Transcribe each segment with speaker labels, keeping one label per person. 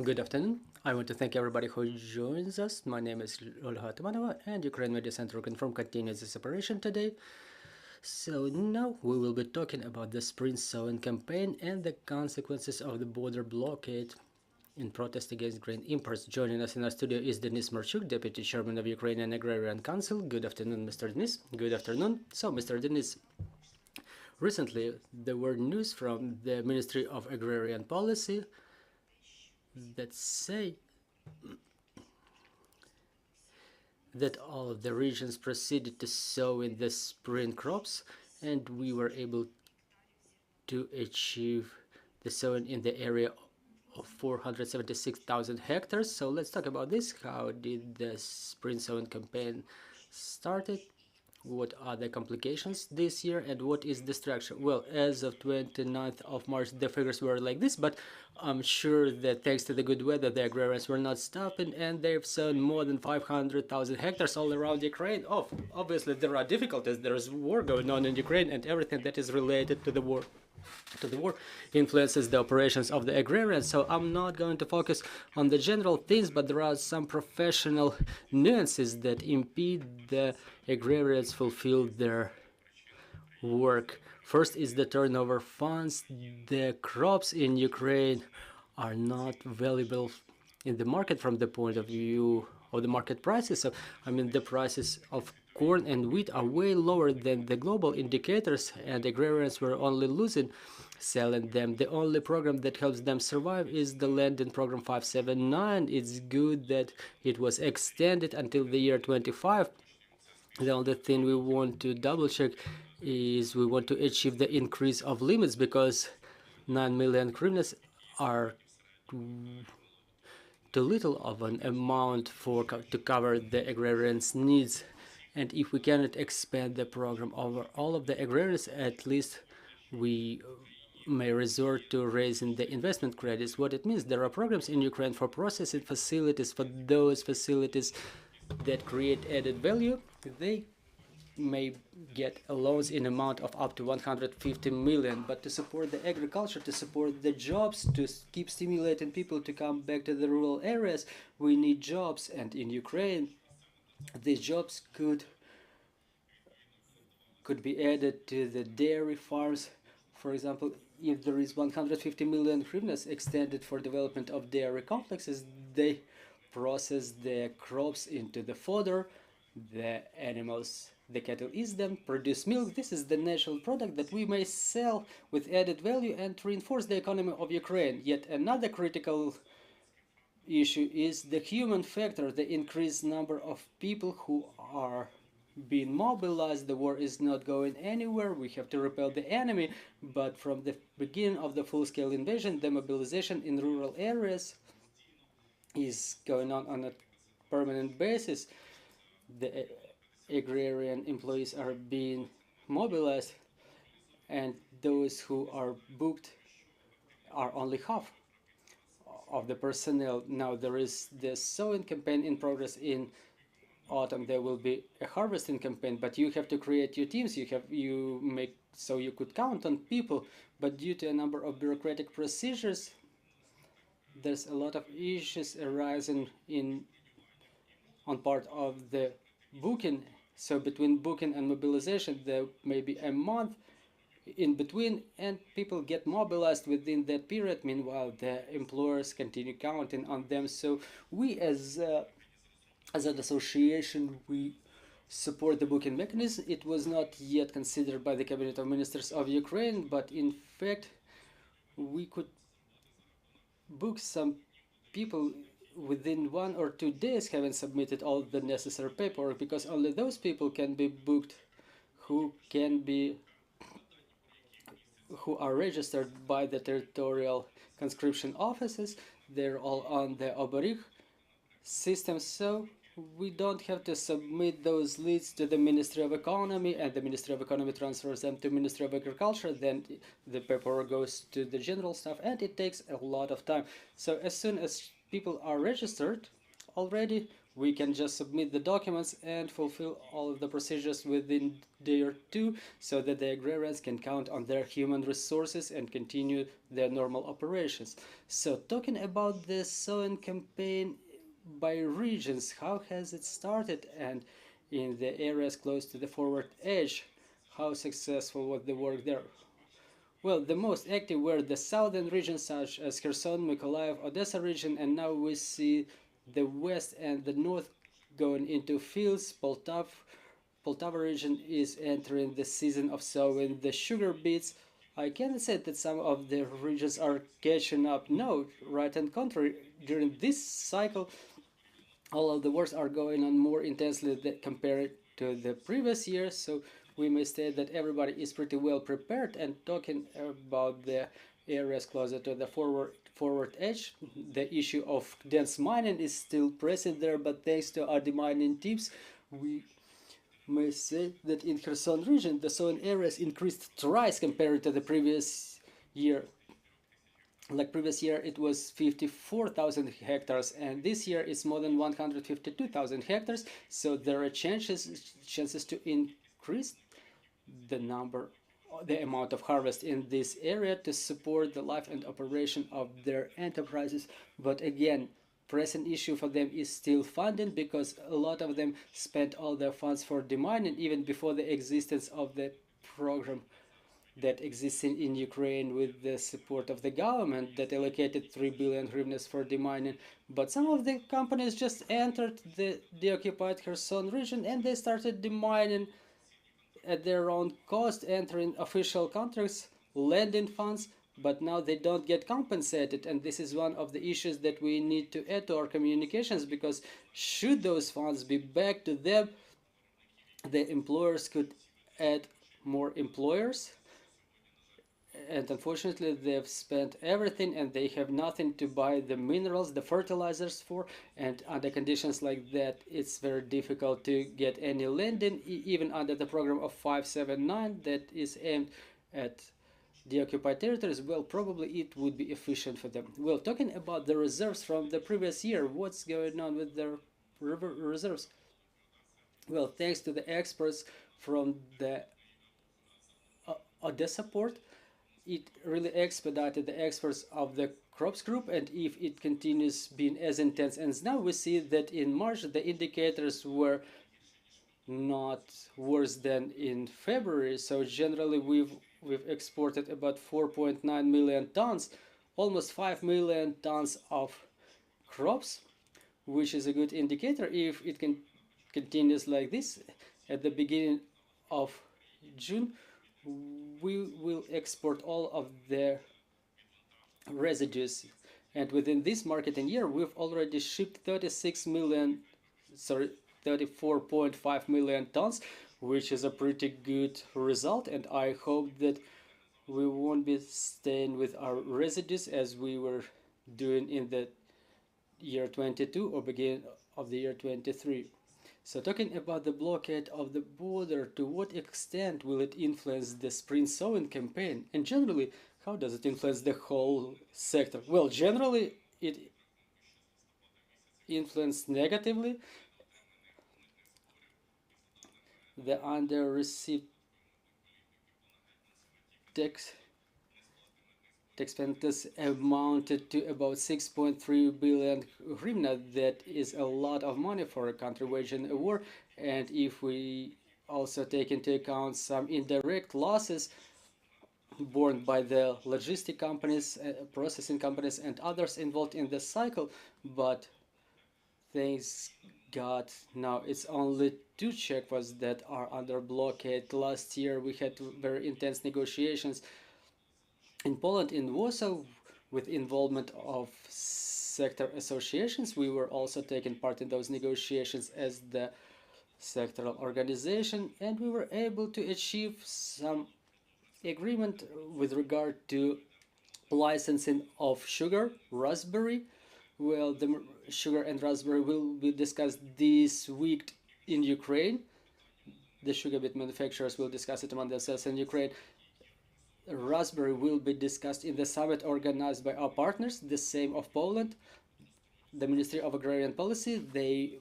Speaker 1: Good afternoon. I want to thank everybody who joins us. My name is Olha Tumanova, and Ukraine Media Center Confirm continues this operation today. So now we will be talking about the spring sowing campaign and the consequences of the border blockade in protest against grain imports. Joining us in our studio is Denis Marchuk, Deputy Chairman of Ukrainian Agrarian Council. Good afternoon, Mr. Denis. Good afternoon. So, Mr. Denis, recently there were news from the Ministry of Agrarian Policy that say that all of the regions proceeded to sow in the spring crops, and we were able to achieve the sowing in the area of 476,000 hectares. So let's talk about this. How did the spring sowing campaign started? What are the complications this year, and what is the structure? Well, as of 29th of March, the figures were like this, but I'm sure that thanks to the good weather, the agrarians were not stopping, and they've sown more than 500,000 hectares all around Ukraine. Oh, obviously there are difficulties. There is war going on in Ukraine, and everything that is related to the war influences the operations of the agrarians. So I'm not going to focus on the general things, but there are some professional nuances that impede the agrarians fulfill their work. First is the turnover funds. The crops in Ukraine are not valuable in the market from the point of view of the market prices. So, I mean, the prices of corn and wheat are way lower than the global indicators, and agrarians were only losing selling them. The only program that helps them survive is the lending program 579. It's good that it was extended until the year 25. The only thing we want to double check is we want to achieve the increase of limits, because 9 million hryvnias are too little of an amount to cover the agrarians' needs. And if we cannot expand the program over all of the agrarians, at least we may resort to raising the investment credits. What it means, there are programs in Ukraine for processing facilities, for those facilities that create added value. They may get loans in amount of up to 150 million, but to support the agriculture, to support the jobs, to keep stimulating people to come back to the rural areas, we need jobs. And in Ukraine, these jobs could be added to the dairy farms. For example, if there is 150 million hryvnias extended for development of dairy complexes, they process the crops into the fodder, the animals, the cattle eat them, produce milk. This is the natural product that we may sell with added value and reinforce the economy of Ukraine. Yet another critical issue is the human factor, the increased number of people who are being mobilized. The war is not going anywhere. We have to repel the enemy. But from the beginning of the full-scale invasion, the mobilization in rural areas is going on a permanent basis. The agrarian employees are being mobilized, and those who are booked are only half of the personnel. Now there is the sowing campaign in progress. In autumn there will be a harvesting campaign, but you have to create your teams. You make so you could count on people, but due to a number of bureaucratic procedures, there's a lot of issues arising on part of the booking. So between booking and mobilization, there may be a month in between, and people get mobilized within that period. Meanwhile, the employers continue counting on them. So we, as an association, we support the booking mechanism. It was not yet considered by the Cabinet of Ministers of Ukraine, but in fact, we could book some people within 1 or 2 days having submitted all the necessary paperwork, because only those people can be booked who are registered by the territorial conscription offices. They're all on the Oborikh system, so we don't have to submit those leads to the Ministry of Economy, and the Ministry of Economy transfers them to Ministry of Agriculture. Then the paperwork goes to the general staff, and it takes a lot of time. So as soon as people are registered already, We can just submit the documents and fulfill all of the procedures within day or two, so that the agrarians can count on their human resources and continue their normal operations. So talking about the sowing campaign by regions, how has it started, and in the areas close to the forward edge, how successful was the work there? Well, the most active were the southern regions such as Kherson, Mykolaiv, Odesa region, and now we see the west and the north going into fields. Poltava region is entering the season of sowing the sugar beets. I cannot say that some of the regions are catching up. No, right and contrary. During this cycle, all of the works are going on more intensely compared to the previous year. So we may say that everybody is pretty well prepared. And talking about the areas closer to the forward edge, the issue of dense mining is still present there, but thanks to our demining tips, we may say that in Kherson region the sowing areas increased thrice compared to the previous year. Like previous year it was 54,000 hectares, and this year it's more than 152,000 hectares. So there are chances to increase the amount of harvest in this area to support the life and operation of their enterprises. But again, present issue for them is still funding, because a lot of them spent all their funds for demining even before the existence of the program that exists in Ukraine with the support of the government that allocated 3 billion hryvnias for demining. But some of the companies just entered the occupied Kherson region and they started demining at their own cost, entering official contracts, lending funds, but now they don't get compensated. And this is one of the issues that we need to add to our communications, because should those funds be back to them, the employers could add more employers, and unfortunately they've spent everything and they have nothing to buy the minerals, the fertilizers for, and under conditions like that it's very difficult to get any lending, even under the program of 579 that is aimed at the occupied territories. Well, probably it would be efficient for them. Well, talking about the reserves from the previous year, what's going on with the reserves? Well, thanks to the experts from the Odesa port, it really expedited the exports of the crops group, and if it continues being as intense as now, we see that in March the indicators were not worse than in February. So generally we've exported about 4.9 million tons, almost 5 million tons of crops, which is a good indicator. If it continues like this, at the beginning of June we will export all of the residues, and within this marketing year we've already shipped 34.5 million tons, which is a pretty good result. And I hope that we won't be staying with our residues as we were doing in the year 22 or beginning of the year 23. So talking about the blockade of the border, to what extent will it influence the spring sowing campaign? And generally, how does it influence the whole sector? Well, generally, it influenced negatively. The under-received tax expenses amounted to about 6.3 billion hryvnia. That is a lot of money for a country waging a war. And if we also take into account some indirect losses borne by the logistic companies, processing companies, and others involved in the cycle, but thanks God, now it's only 2 checkpoints that are under blockade. Last year we had very intense negotiations in Poland, in Warsaw, with involvement of sector associations. We were also taking part in those negotiations as the sectoral organization, and we were able to achieve some agreement with regard to licensing of sugar, raspberry. Well, the sugar and raspberry will be discussed this week in Ukraine. The sugar beet manufacturers will discuss it among themselves in Ukraine. Raspberry will be discussed in the summit organized by our partners, the same of Poland. the Ministry of Agrarian Policy, they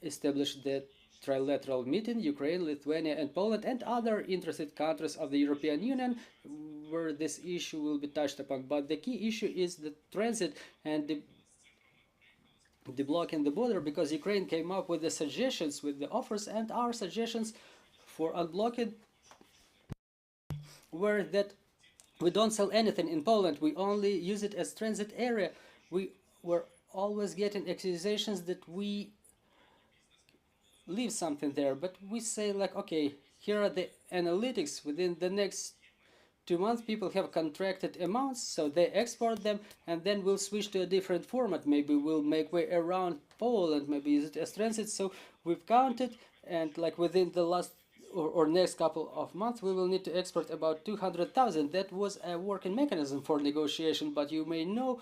Speaker 1: established the trilateral meeting, Ukraine, Lithuania, and Poland, and other interested countries of the European Union, where this issue will be touched upon. But the key issue is the transit and the blocking the border, because Ukraine came up with the suggestions, with the offers, and our suggestions for unblocking were that we don't sell anything in Poland, we only use it as transit area. We were always getting accusations that we leave something there, but we say like, okay, here are the analytics. Within the next 2 months people have contracted amounts, so they export them, and then we'll switch to a different format. Maybe we'll make way around Poland, maybe use it as transit. So we've counted, and like within the last or next couple of months we will need to export about 200,000. That was a working mechanism for negotiation, but you may know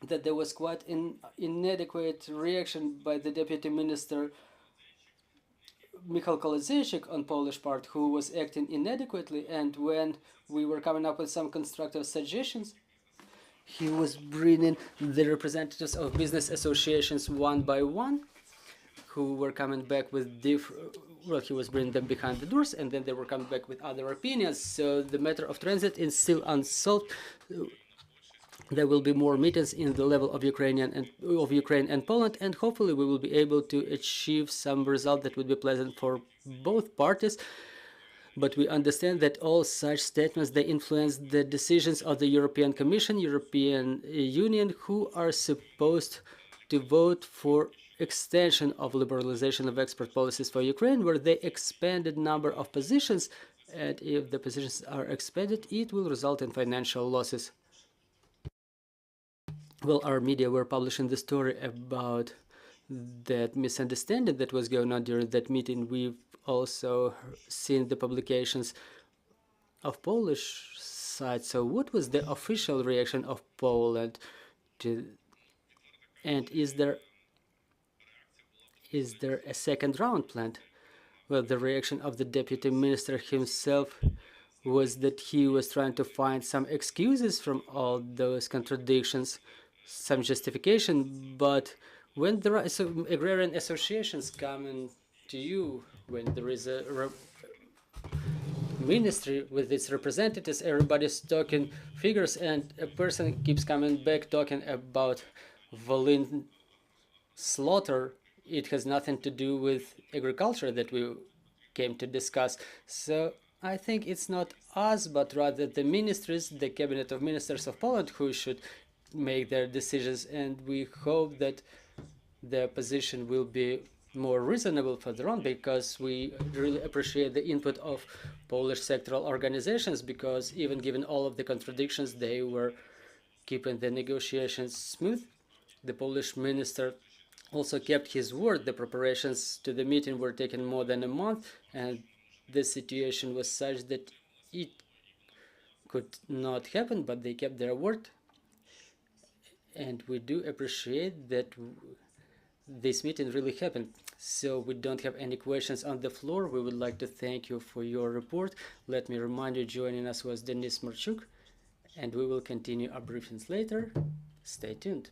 Speaker 1: that there was quite an inadequate reaction by the Deputy Minister Mykolaiv on Polish part, who was acting inadequately, and when we were coming up with some constructive suggestions, he was bringing the representatives of business associations one by one, who were coming back with different, well, he was bringing them behind the doors, and then they were coming back with other opinions. So the matter of transit is still unsolved. There will be more meetings in the level of Ukraine and Poland, and hopefully we will be able to achieve some result that would be pleasant for both parties. But we understand that all such statements, they influence the decisions of the European Commission, European Union, who are supposed to vote for extension of liberalization of export policies for Ukraine, where they expanded number of positions, and if the positions are expanded, it will result in financial losses. Well, our media were publishing the story about that misunderstanding that was going on during that meeting. We've also seen the publications of Polish side. So what was the official reaction of Poland to, and is there a second round planned? Well, the reaction of the deputy minister himself was that he was trying to find some excuses from all those contradictions, some justification. But when there are some agrarian associations coming to you, when there is a ministry with its representatives, everybody's talking figures, and a person keeps coming back talking about Volyn slaughter, it has nothing to do with agriculture that we came to discuss. So I think it's not us, but rather the ministries, the cabinet of ministers of Poland, who should make their decisions, and we hope that the position will be more reasonable further on, because we really appreciate the input of Polish sectoral organizations, because even given all of the contradictions, they were keeping the negotiations smooth. The Polish minister also kept his word. The preparations to the meeting were taken more than a month, and the situation was such that it could not happen, but they kept their word. And we do appreciate that this meeting really happened. So we don't have any questions on the floor. We would like to thank you for your report. Let me remind you, joining us was Denis Marchuk, and we will continue our briefings later. Stay tuned.